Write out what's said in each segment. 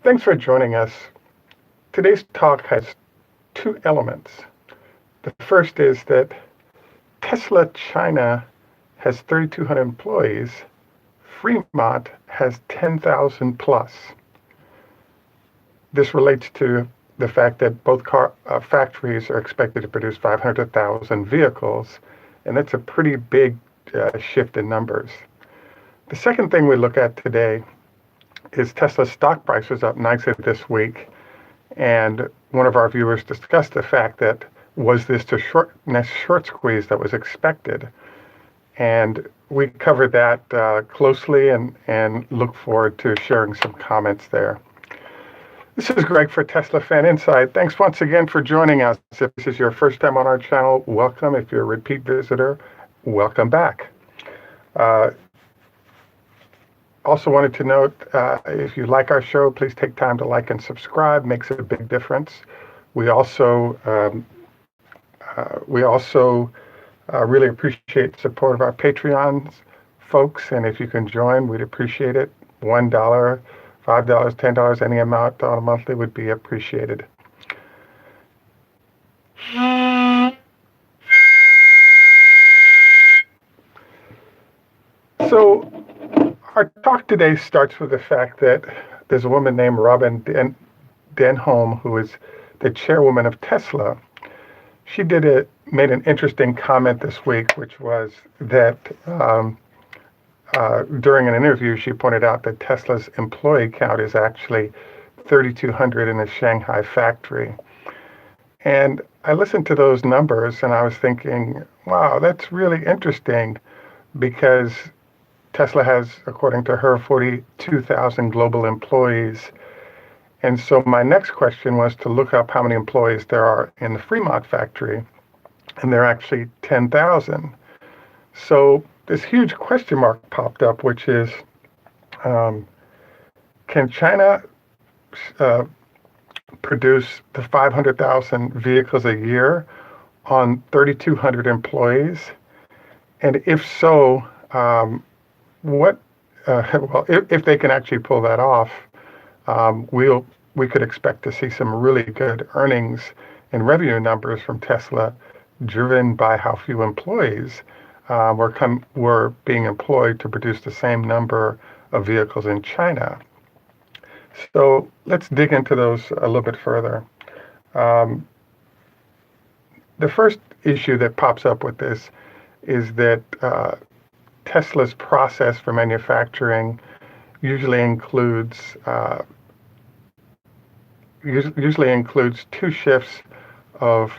Thanks for joining us. Today's talk has two elements. The first is that Tesla China has 3,200 employees. Fremont has 10,000 plus. This relates to the fact that both factories are expected to produce 500,000 vehicles, and that's a pretty big shift in numbers. The second thing we look at today is Tesla's stock price was up nicely this week, and one of our viewers discussed the fact that was this the next short squeeze that was expected, and we covered that closely and look forward to sharing some comments there. This is Greg for Teslafaninsight. Thanks once again for joining us. If this is your first time on our channel, welcome. If you're a repeat visitor, welcome back. Also wanted to note, if you like our show, please take time to like and subscribe. Makes a big difference. We also really appreciate the support of our Patreon folks, and if you can join, we'd appreciate it. $1, $5, $10, any amount on a monthly would be appreciated. So our talk today starts with the fact that there's a woman named Robin Denholm, who is the chairwoman of Tesla. She made an interesting comment this week, which was that during an interview, she pointed out that Tesla's employee count is actually 3,200 in the Shanghai factory. And I listened to those numbers and I was thinking, wow, that's really interesting, because Tesla has, according to her, 42,000 global employees. And so my next question was to look up how many employees there are in the Fremont factory, and there are actually 10,000. So this huge question mark popped up, which is, can China produce the 500,000 vehicles a year on 3,200 employees? And if so, if they can actually pull that off, we could expect to see some really good earnings and revenue numbers from Tesla, driven by how few employees were being employed to produce the same number of vehicles in China. So let's dig into those a little bit further. The first issue that pops up with this is that Tesla's process for manufacturing usually includes 2 shifts of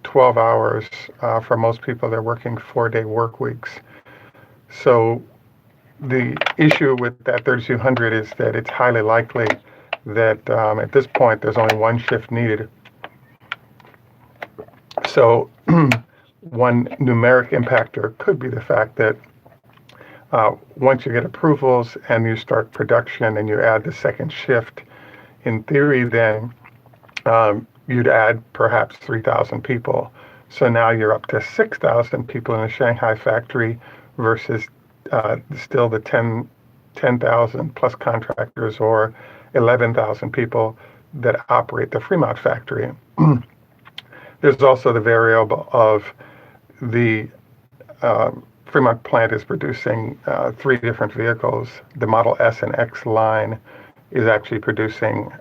12 hours. For most people, they're working 4-day work weeks. So the issue with that 3,200 is that it's highly likely that at this point there's only 1 shift needed. So one numeric impactor could be the fact that once you get approvals and you start production and you add the second shift, in theory then you'd add perhaps 3,000 people. So now you're up to 6,000 people in the Shanghai factory versus still the 10,000 plus contractors or 11,000 people that operate the Fremont factory. There's also the variable of the Fremont plant is producing 3 different vehicles. The Model S and X line is actually producing,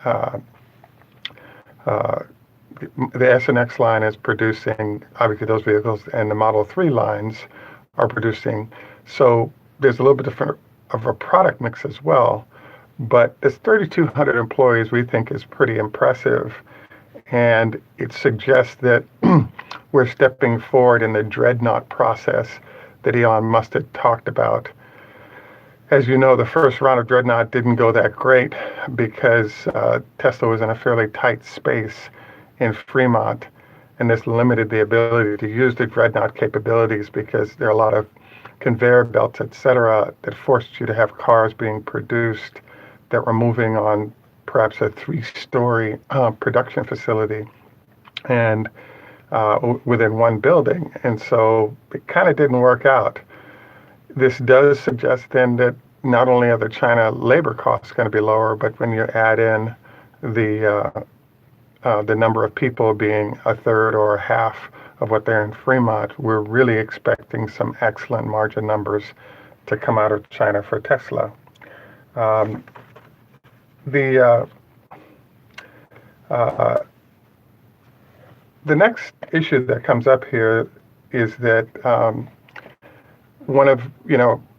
the S and X line is producing, obviously, those vehicles, and the Model 3 lines are producing. So there's a little bit different of a product mix as well. But this 3,200 employees we think is pretty impressive. And it suggests that we're stepping forward in the dreadnought process that Elon Musk had talked about. As you know, the first round of dreadnought didn't go that great because Tesla was in a fairly tight space in Fremont, and this limited the ability to use the dreadnought capabilities because there are a lot of conveyor belts, etc., that forced you to have cars being produced that were moving on perhaps a 3-story production facility and within one building. And so it kind of didn't work out. This does suggest then that not only are the China labor costs going to be lower, but when you add in the number of people being a third or a half of what they're in Fremont, we're really expecting some excellent margin numbers to come out of China for Tesla. Um, the the next issue that comes up here is that one of,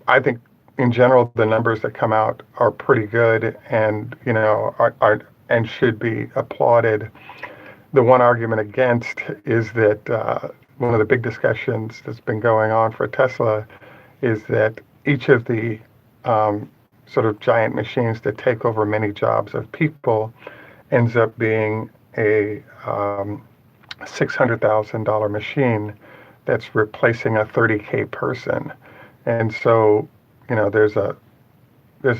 I think in general the numbers that come out are pretty good and, are and should be applauded. The one argument against is that one of the big discussions that's been going on for Tesla is that each of the sort of giant machines that take over many jobs of people ends up being a $600,000 machine that's replacing a 30K person. And so, there's a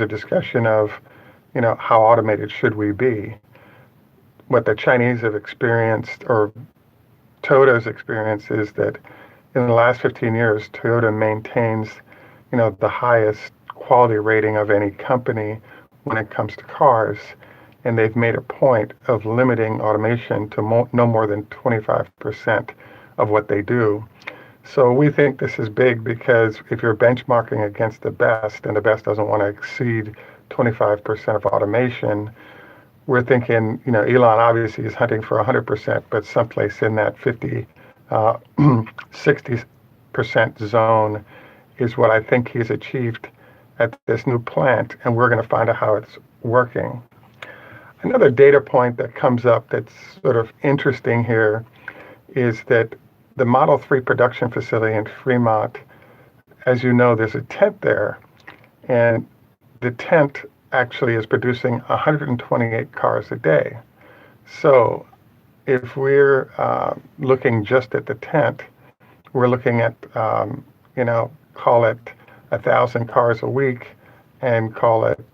discussion of, how automated should we be? What the Chinese have experienced, or Toyota's experience, is that in the last 15 years, Toyota maintains, the highest quality rating of any company when it comes to cars. And they've made a point of limiting automation to no more than 25% of what they do. So we think this is big because if you're benchmarking against the best, and the best doesn't want to exceed 25% of automation, we're thinking, Elon obviously is hunting for 100%, but someplace in that 50, 60% zone is what I think he's achieved at this new plant, and we're going to find out how it's working. Another data point that comes up that's sort of interesting here is that the Model 3 production facility in Fremont, as you know, there's a tent there, and the tent actually is producing 128 cars a day. So if we're looking just at the tent, we're looking at, call it 1,000 cars a week and call it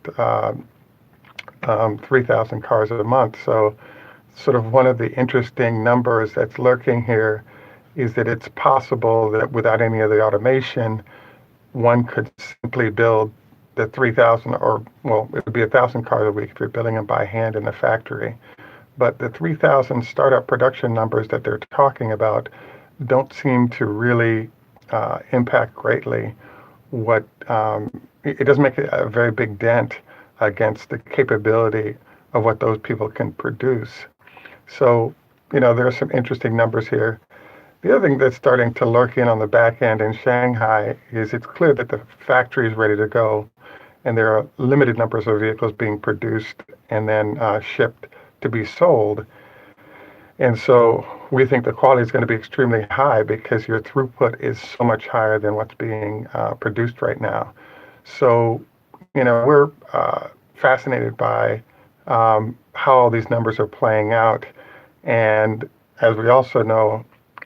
3,000 cars a month. So sort of one of the interesting numbers that's lurking here is that it's possible that without any of the automation, one could simply build the 3,000, or, well, it would be 1,000 cars a week if you're building them by hand in the factory. But the 3,000 startup production numbers that they're talking about don't seem to really impact greatly what, it doesn't make a very big dent against the capability of what those people can produce. So, there are some interesting numbers here. The other thing that's starting to lurk in on the back end in Shanghai is it's clear that the factory is ready to go, and there are limited numbers of vehicles being produced and then shipped to be sold. And so we think the quality is going to be extremely high because your throughput is so much higher than what's being produced right now. So, we're fascinated by how all these numbers are playing out. And as we also know,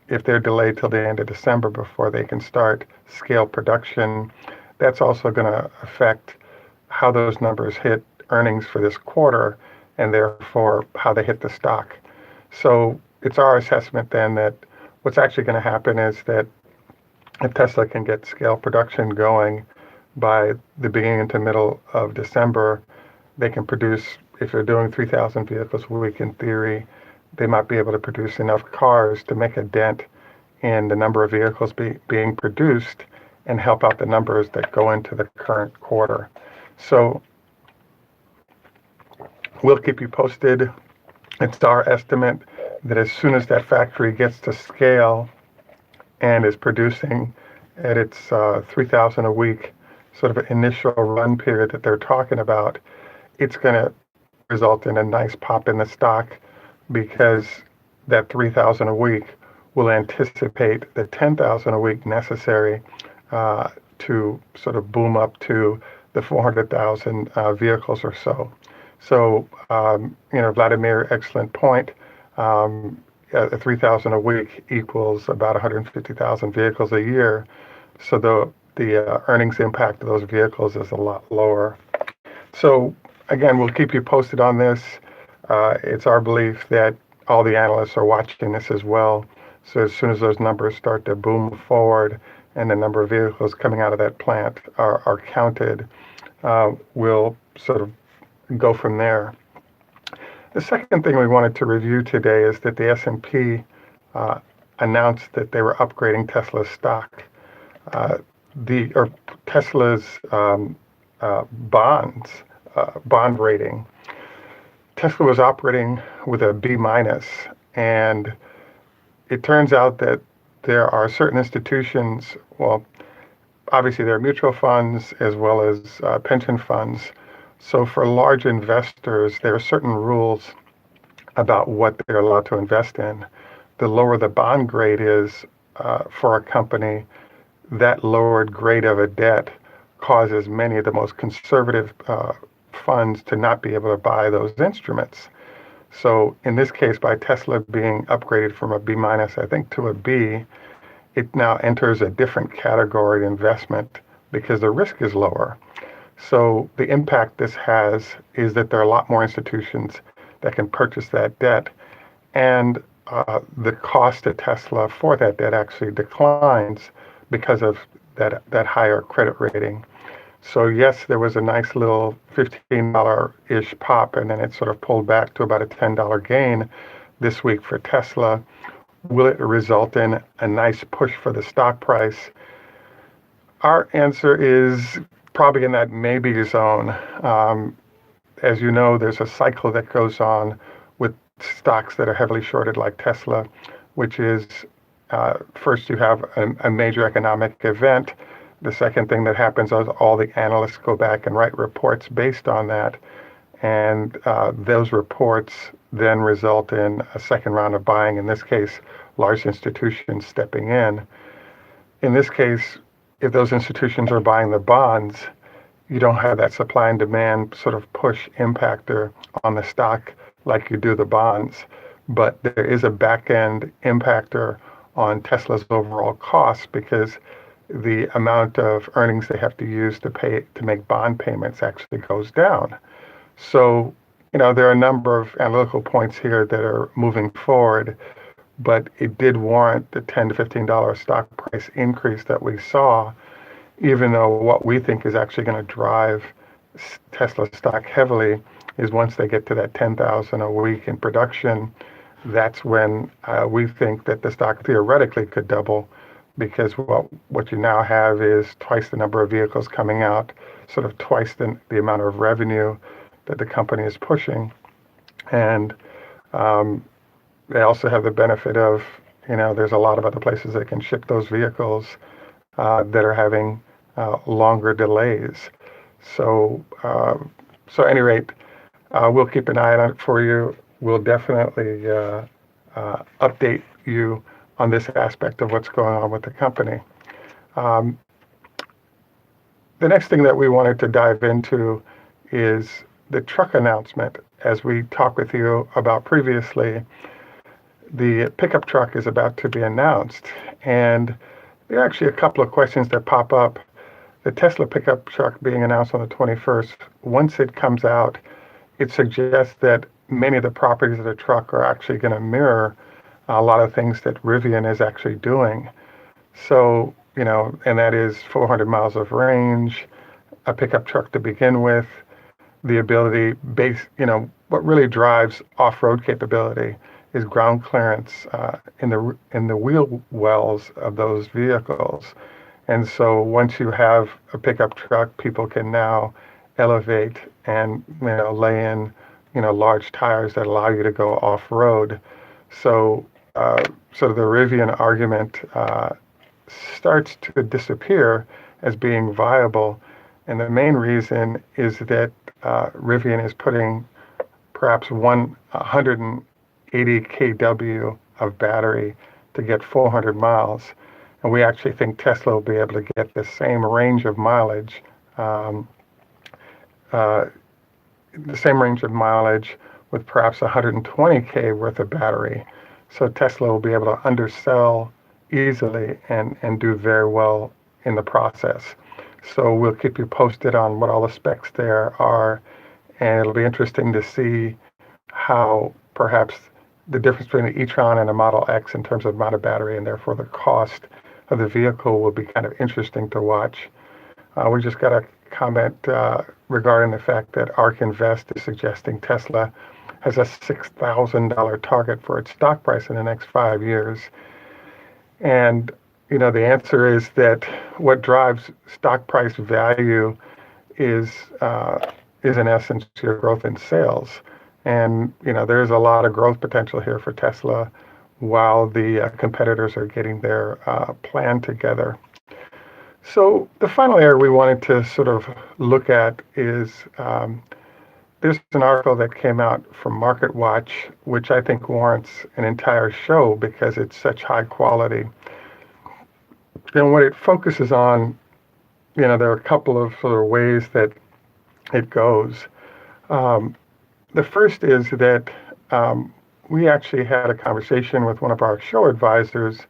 if they're delayed till the end of December before they can start scale production, that's also going to affect how those numbers hit earnings for this quarter, and therefore how they hit the stock. So it's our assessment then that what's actually going to happen is that if Tesla can get scale production going by the beginning to middle of December, they can produce, if they're doing 3,000 vehicles a week in theory, they might be able to produce enough cars to make a dent in the number of vehicles being produced and help out the numbers that go into the current quarter. So we'll keep you posted. It's our estimate that as soon as that factory gets to scale and is producing at its 3,000 a week sort of initial run period that they're talking about, it's going to result in a nice pop in the stock because that 3,000 a week will anticipate the 10,000 a week necessary to sort of boom up to the 400,000 vehicles or so. So, Vladimir, excellent point. 3,000 a week equals about 150,000 vehicles a year. So the earnings impact of those vehicles is a lot lower. So again, we'll keep you posted on this. It's our belief that all the analysts are watching this as well. So as soon as those numbers start to boom forward and the number of vehicles coming out of that plant are counted, we'll sort of go from there. The second thing we wanted to review today is that the S&P uh, announced that they were upgrading Tesla's stock. Uh, or Tesla's bond rating. Tesla was operating with a B minus, and it turns out that there are certain institutions. Well, obviously there are mutual funds as well as pension funds. So for large investors, there are certain rules about what they're allowed to invest in. The lower the bond grade is for a company, that lowered grade of a debt causes many of the most conservative funds to not be able to buy those instruments. So in this case, by Tesla being upgraded from a B minus, I think, to a B, it now enters a different category of investment because the risk is lower. So the impact this has is that there are a lot more institutions that can purchase that debt, and the cost to Tesla for that debt actually declines because of that higher credit rating. So yes, there was a nice little $15-ish pop, and then it sort of pulled back to about a $10 gain this week for Tesla. Will it result in a nice push for the stock price? Our answer is probably in that maybe zone. As you know, there's a cycle that goes on with stocks that are heavily shorted like Tesla, which is first you have a major economic event. The second thing that happens is all the analysts go back and write reports based on that. And those reports then result in a second round of buying, in this case, large institutions stepping in. In this case, if those institutions are buying the bonds, you don't have that supply and demand sort of push impactor on the stock like you do the bonds. But there is a back end impactor on Tesla's overall costs because the amount of earnings they have to use to make bond payments actually goes down. So, there are a number of analytical points here that are moving forward, but it did warrant the $10 to $15 stock price increase that we saw, even though what we think is actually going to drive Tesla stock heavily is once they get to that 10,000 a week in production, that's when we think that the stock theoretically could double, because what you now have is twice the number of vehicles coming out, sort of twice the amount of revenue that the company is pushing. And they also have the benefit of, there's a lot of other places they can ship those vehicles that are having longer delays. So at any rate, we'll keep an eye on it for you. We'll definitely update you on this aspect of what's going on with the company. The next thing that we wanted to dive into is the truck announcement. As we talked with you about previously, the pickup truck is about to be announced, and there are actually a couple of questions that pop up. The Tesla pickup truck being announced on the 21st, once it comes out, it suggests that many of the properties of the truck are actually going to mirror a lot of things that Rivian is actually doing. So, and that is 400 miles of range, a pickup truck to begin with, the ability what really drives off-road capability is ground clearance in the wheel wells of those vehicles. And so once you have a pickup truck, people can now elevate and lay in large tires that allow you to go off-road. So the Rivian argument starts to disappear as being viable, and the main reason is that Rivian is putting perhaps 180 kW of battery to get 400 miles. And we actually think Tesla will be able to get the same range of mileage, with perhaps 120K worth of battery. So Tesla will be able to undersell easily and do very well in the process. So we'll keep you posted on what all the specs there are, and it'll be interesting to see how perhaps the difference between the e-tron and a Model X in terms of amount of battery and therefore the cost of the vehicle will be kind of interesting to watch. We just got to comment regarding the fact that ARK Invest is suggesting Tesla has a $6,000 target for its stock price in the next 5 years. And the answer is that what drives stock price value is in essence your growth in sales. And there's a lot of growth potential here for Tesla while the competitors are getting their plan together. So the final area we wanted to sort of look at is there's an article that came out from MarketWatch, which I think warrants an entire show because it's such high quality. And what it focuses on, there are a couple of sort of ways that it goes. The first is that we actually had a conversation with one of our show advisors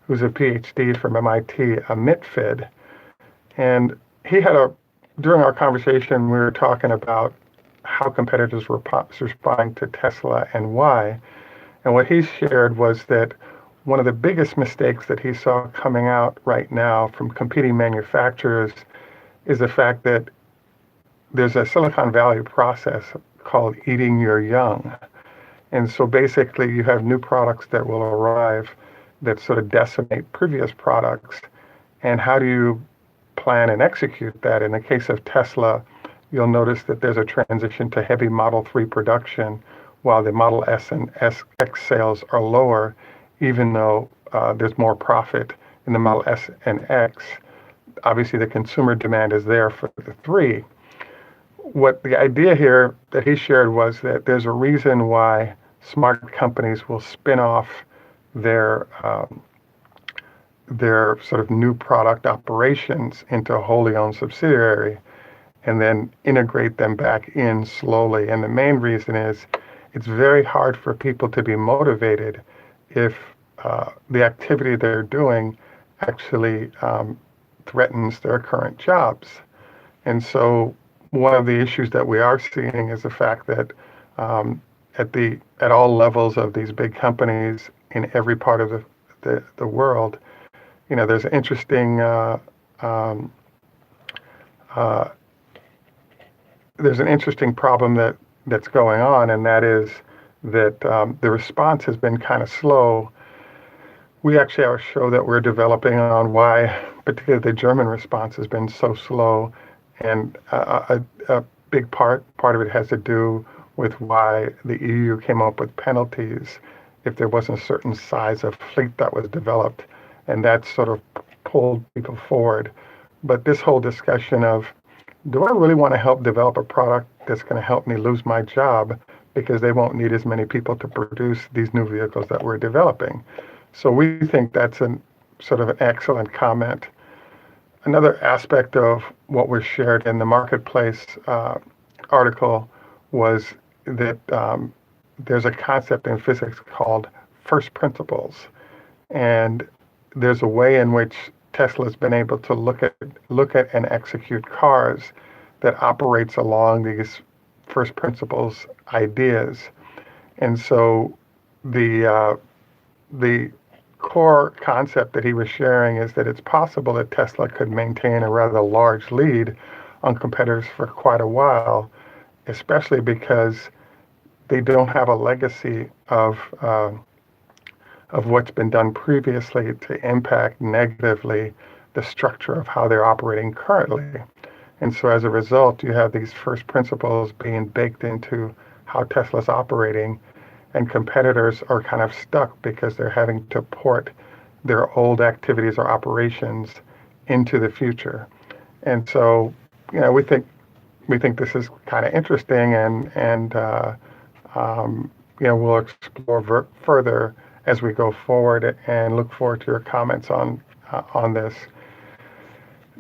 who's a PhD from MIT, a MITFID. And during our conversation, we were talking about how competitors were responding to Tesla and why. And what he shared was that one of the biggest mistakes that he saw coming out right now from competing manufacturers is the fact that there's a Silicon Valley process called eating your young. And so basically you have new products that will arrive that sort of decimate previous products. And how do you plan and execute that? In the case of Tesla, you'll notice that there's a transition to heavy Model 3 production while the Model S and X sales are lower, even though there's more profit in the Model S and X. Obviously, the consumer demand is there for the 3. What the idea here that he shared was that there's a reason why smart companies will spin off their sort of new product operations into a wholly owned subsidiary and then integrate them back in slowly. And the main reason is it's very hard for people to be motivated if the activity they're doing actually threatens their current jobs. And so one of the issues that we are seeing is the fact that at all levels of these big companies in every part of the world, there's an interesting problem that's going on, and that is that the response has been kind of slow. We actually have a show that we're developing on why, particularly the German response has been so slow, and a big part of it has to do with why the EU came up with penalties if there wasn't a certain size of fleet that was developed, and that sort of pulled people forward. But this whole discussion of, do I really want to help develop a product that's going to help me lose my job because they won't need as many people to produce these new vehicles that we're developing? So we think that's sort of an excellent comment. Another aspect of what was shared in the Marketplace article was that there's a concept in physics called first principles. And there's a way in which Tesla's been able to look at and execute cars that operates along these first principles ideas. And so the core concept that he was sharing is that it's possible that Tesla could maintain a rather large lead on competitors for quite a while, especially because they don't have a legacy of what's been done previously to impact negatively the structure of how they're operating currently. And so as a result, you have these first principles being baked into how Tesla's operating, and competitors are kind of stuck because they're having to port their old activities or operations into the future. And so, we think this is kind of interesting, and we'll explore further as we go forward, and look forward to your comments on this.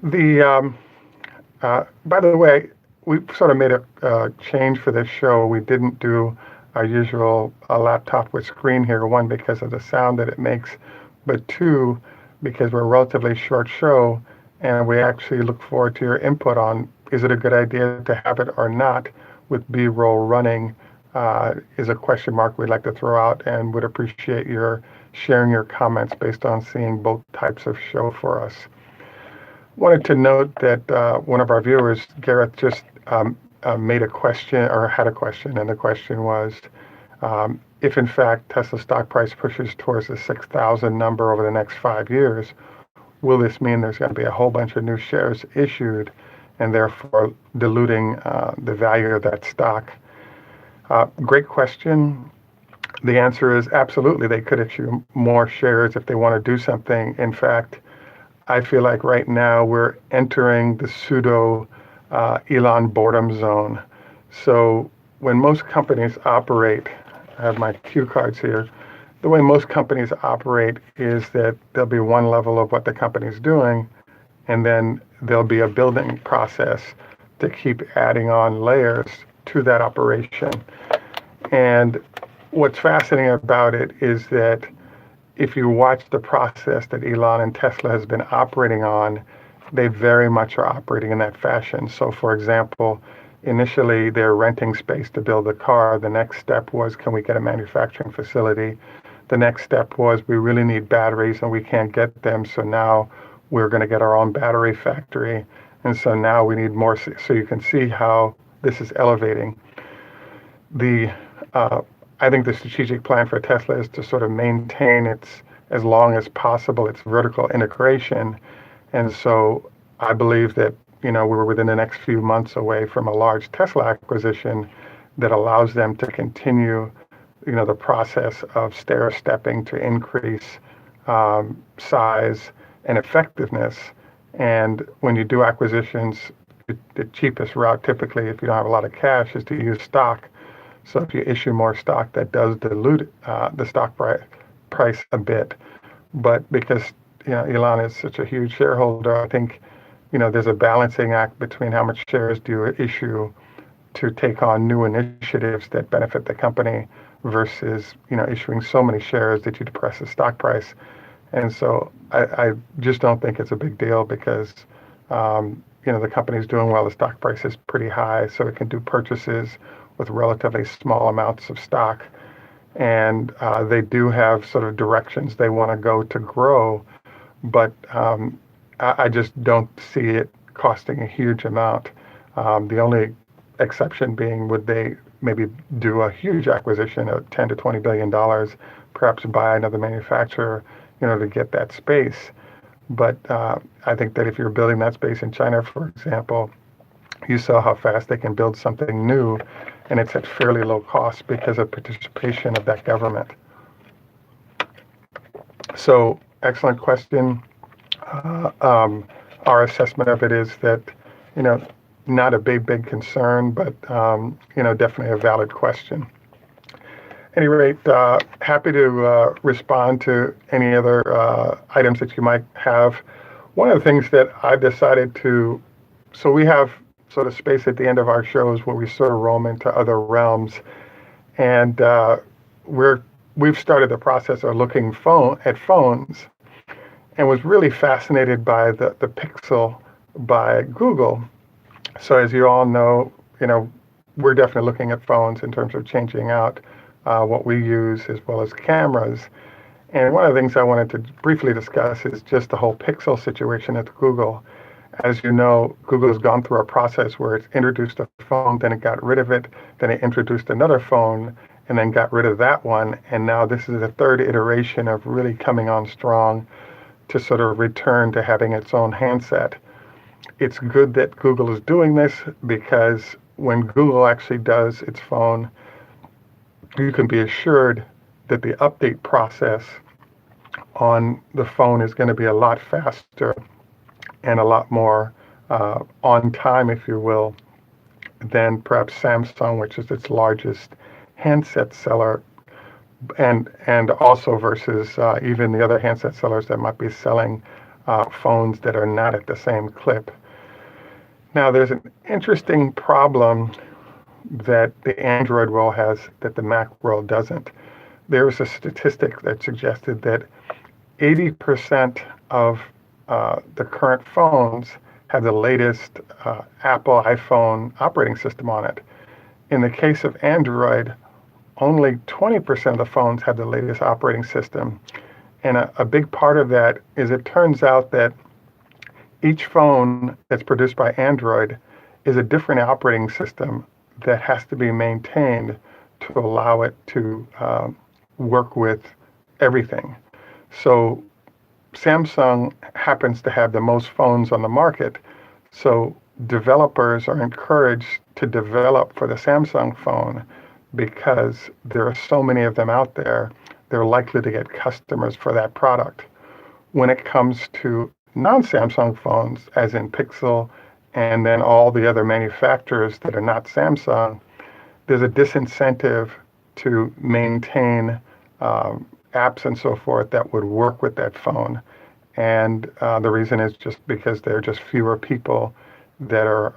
By the way, we sort of made a change for this show. We didn't do our usual laptop with screen here, one, because of the sound that it makes, but two, because we're a relatively short show, and we actually look forward to your input on, is it a good idea to have it or not with B-roll running, is a question mark we'd like to throw out, and would appreciate your sharing your comments based on seeing both types of show for us. Wanted to note that one of our viewers, Gareth, just made a question or had a question, and the question was, if in fact Tesla stock price pushes towards the 6,000 number over the next 5 years, will this mean there's going to be a whole bunch of new shares issued and therefore diluting the value of that stock? Great question. The answer is absolutely. They could issue more shares if they want to do something. In fact, I feel like right now we're entering the pseudo Elon boredom zone. So when most companies operate, I have my cue cards here. The way most companies operate is that there'll be one level of what the company's doing, and then there'll be a building process to keep adding on layers to that operation. And what's fascinating about it is that if you watch the process that Elon and Tesla has been operating on, they very much are operating in that fashion. So for example, initially they're renting space to build the car. The next step was, can we get a manufacturing facility? The next step was, we really need batteries and we can't get them. So now we're going to get our own battery factory. And so now we need more. So you can see how this is elevating. I think the strategic plan for Tesla is to sort of maintain as long as possible, its vertical integration. And so I believe that, we're within the next few months away from a large Tesla acquisition that allows them to continue, the process of stair-stepping to increase size and effectiveness. And when you do acquisitions, the cheapest route typically, if you don't have a lot of cash, is to use stock. So if you issue more stock, that does dilute the stock price a bit. But because Elon is such a huge shareholder, I think there's a balancing act between how much shares do you issue to take on new initiatives that benefit the company versus issuing so many shares that you depress the stock price. And so I just don't think it's a big deal because the company's doing well. The stock price is pretty high, so it can do purchases with relatively small amounts of stock. And they do have sort of directions they want to go to grow, but I just don't see it costing a huge amount. The only exception being, would they maybe do a huge acquisition of $10 to $20 billion, perhaps buy another manufacturer, to get that space. But I think that if you're building that space in China, for example, you saw how fast they can build something new, and it's at fairly low cost because of participation of that government. So, excellent question. Our assessment of it is that, not a big concern, but, definitely a valid question. At any rate, happy to respond to any other items that you might have. One of the things that I've decided to, so we have sort of space at the end of our shows where we sort of roam into other realms, and we've started the process of looking at phones, and was really fascinated by the Pixel by Google. So as you all know, we're definitely looking at phones in terms of changing out what we use as well as cameras. And one of the things I wanted to briefly discuss is just the whole Pixel situation at Google. As you know, Google has gone through a process where it's introduced a phone, then it got rid of it, then it introduced another phone, and then got rid of that one. And now this is the third iteration of really coming on strong to sort of return to having its own handset. It's good that Google is doing this because when Google actually does its phone, you can be assured that the update process on the phone is going to be a lot faster and a lot more on time, if you will, than perhaps Samsung, which is its largest handset seller, and also versus even the other handset sellers that might be selling phones that are not at the same clip. Now, there's an interesting problem that the Android world has that the Mac world doesn't. There was a statistic that suggested that 80% of the current phones have the latest Apple iPhone operating system on it. In the case of Android, only 20% of the phones have the latest operating system. And a big part of that is it turns out that each phone that's produced by Android is a different operating system that has to be maintained to allow it to work with everything. So Samsung happens to have the most phones on the market, so developers are encouraged to develop for the Samsung phone because there are so many of them out there. They're likely to get customers for that product. When it comes to non-Samsung phones, as in Pixel and then all the other manufacturers that are not Samsung, there's a disincentive to maintain apps and so forth that would work with that phone. And the reason is just because there are just fewer people that are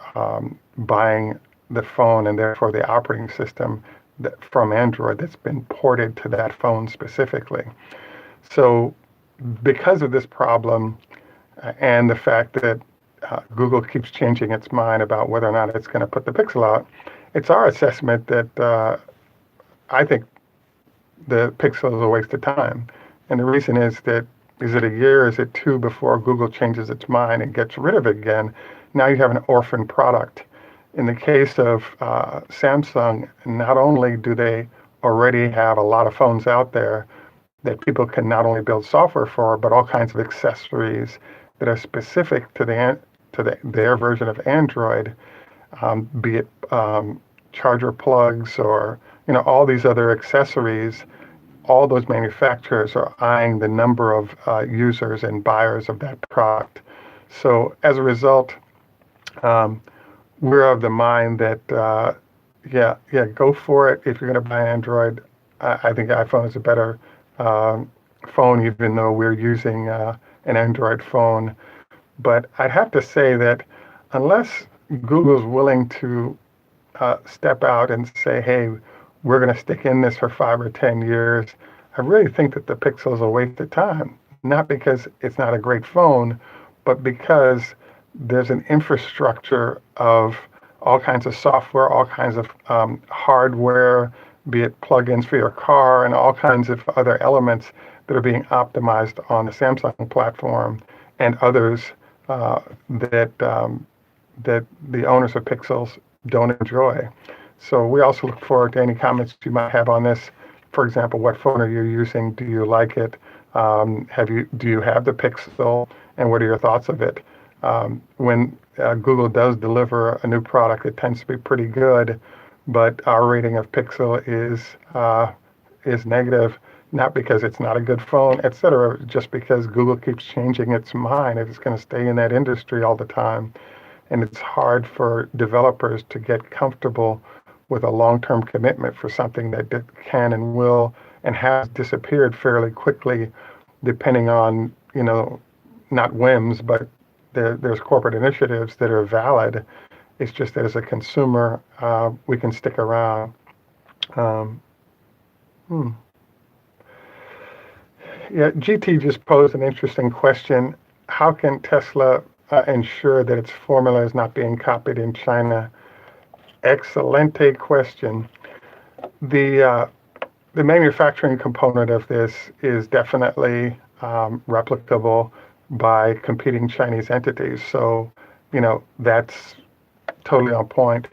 buying the phone and therefore the operating system from Android that's been ported to that phone specifically. So because of this problem and the fact that Google keeps changing its mind about whether or not it's going to put the Pixel out, it's our assessment that I think the Pixel is a waste of time. And the reason is that is it a year, is it two before Google changes its mind and gets rid of it again? Now you have an orphan product. In the case of Samsung, not only do they already have a lot of phones out there that people can not only build software for, but all kinds of accessories that are specific to their version of Android, be it charger plugs or all these other accessories. All those manufacturers are eyeing the number of users and buyers of that product. So as a result, we're of the mind that yeah, go for it. If you're going to buy Android, I think iPhone is a better phone, even though we're using an Android phone. But I'd have to say that unless Google's willing to step out and say, hey, we're going to stick in this for 5 or 10 years, I really think that the Pixel is a waste of time. Not because it's not a great phone, but because there's an infrastructure of all kinds of software, all kinds of hardware, be it plugins for your car, and all kinds of other elements that are being optimized on the Samsung platform and others that the owners of Pixels don't enjoy. So we also look forward to any comments you might have on this. For example, what phone are you using? Do you like it? Do you have the Pixel? And what are your thoughts of it? When Google does deliver a new product, it tends to be pretty good, but our rating of Pixel is negative, not because it's not a good phone, et cetera, just because Google keeps changing its mind. It's going to stay in that industry all the time. And it's hard for developers to get comfortable with a long-term commitment for something that can and will and has disappeared fairly quickly, depending on, not whims, but there's corporate initiatives that are valid. It's just that as a consumer, we can stick around. Yeah, GT just posed an interesting question. How can Tesla ensure that its formula is not being copied in China? Excelente question. The manufacturing component of this is definitely replicable by competing Chinese entities. So, that's totally on point.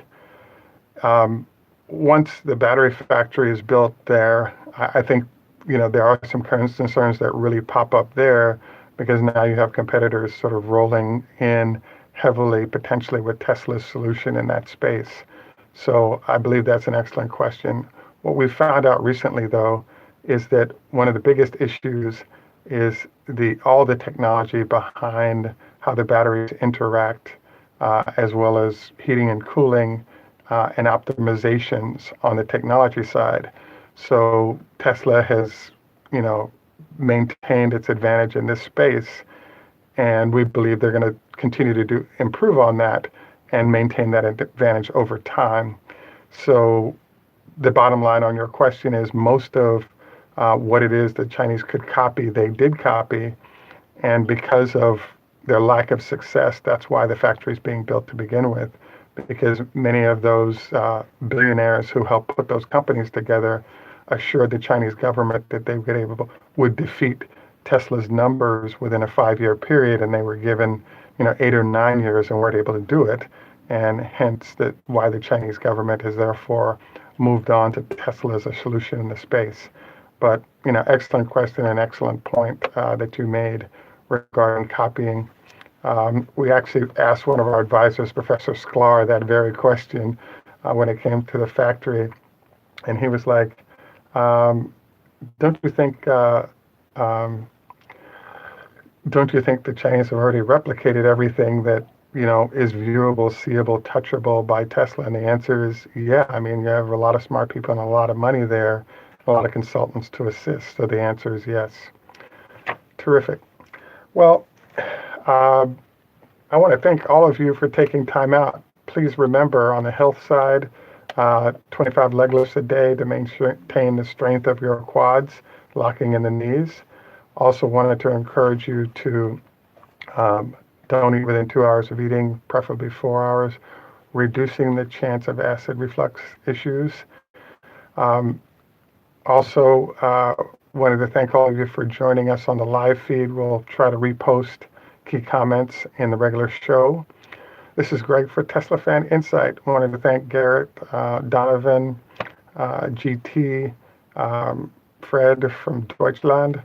Once the battery factory is built there, I think, there are some concerns that really pop up there because now you have competitors sort of rolling in heavily, potentially with Tesla's solution in that space. So I believe that's an excellent question. What we found out recently, though, is that one of the biggest issues is all the technology behind how the batteries interact, as well as heating and cooling and optimizations on the technology side. So Tesla has, maintained its advantage in this space, and we believe they're going to continue to improve on that and maintain that advantage over time. So the bottom line on your question is most of what it is that Chinese could copy, they did copy, and because of their lack of success, that's why the factory is being built to begin with, because many of those billionaires who helped put those companies together assured the Chinese government that they would defeat Tesla's numbers within a 5-year period, and they were given 8 or 9 years and weren't able to do it, and hence that why the Chinese government has therefore moved on to Tesla as a solution in the space. But excellent question and excellent point that you made regarding copying. We actually asked one of our advisors, Professor Sklar, that very question when it came to the factory, and he was like, "Don't you think? Don't you think the Chinese have already replicated everything that is viewable, seeable, touchable by Tesla?" And the answer is yeah. I mean, you have a lot of smart people and a lot of money there, a lot of consultants to assist. So the answer is yes. Terrific. Well, I want to thank all of you for taking time out. Please remember, on the health side, 25 leg lifts a day to maintain the strength of your quads, locking in the knees. Also wanted to encourage you to don't eat within 2 hours of eating, preferably 4 hours, reducing the chance of acid reflux issues. Also, wanted to thank all of you for joining us on the live feed. We'll try to repost key comments in the regular show. This is Greg for Teslafaninsight. I wanted to thank Garrett, Donovan, GT, Fred from Deutschland,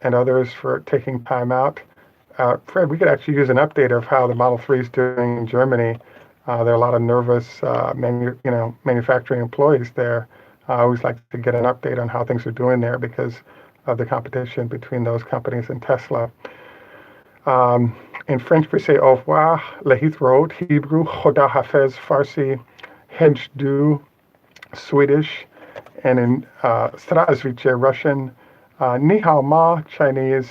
and others for taking time out. Fred, we could actually use an update of how the Model 3 is doing in Germany. There are a lot of nervous manufacturing employees there. I always like to get an update on how things are doing there because of the competition between those companies and Tesla. In French, we say au revoir, lehith road, Hebrew, choda hafez, Farsi, hench du, Swedish, and in Zdravstvuyte, Russian, ni hao ma, Chinese,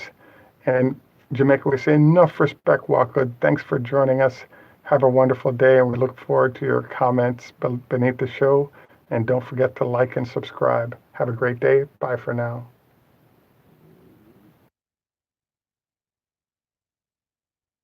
and Jamaica, we say enough respect, Waka. Thanks for joining us. Have a wonderful day, and we look forward to your comments beneath the show. And don't forget to like and subscribe. Have a great day. Bye for now.